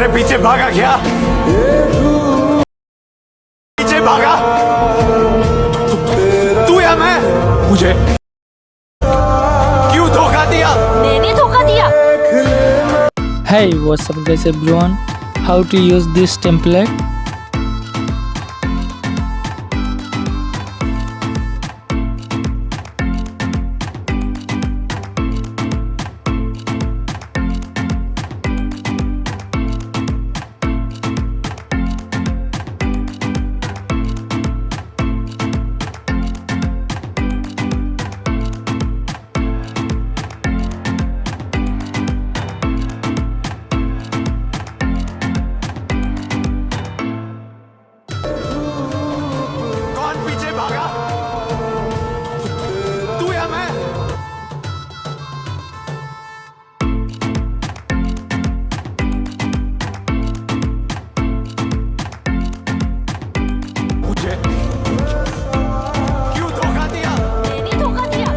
तुम्हारे पीछे भागा क्या? पीछे भागा? तू या मैं? मुझे क्यों धोखा दिया? मैंने धोखा दिया। Hey, what's up guys everyone? How to use this template? कौन पीछे भागा? तू या मैं? मुझे क्यों धोखा दिया? मैंने धोखा दिया।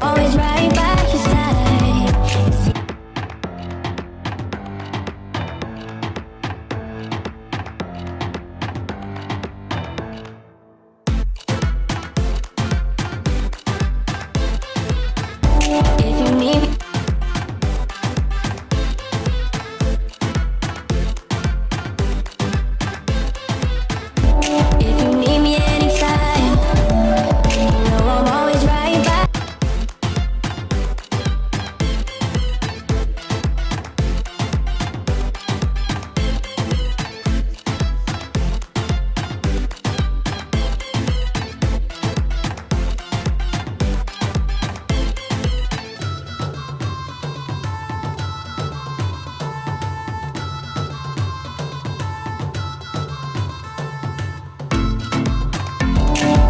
Always right by your side. If you need me, if you need me anytime, you know I'm always right by.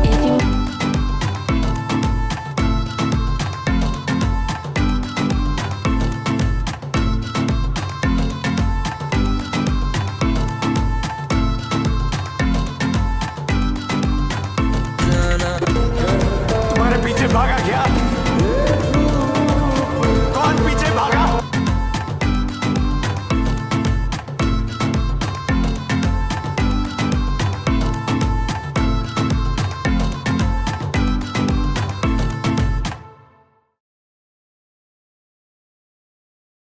If you तुम्हारे पीछे भागा क्या?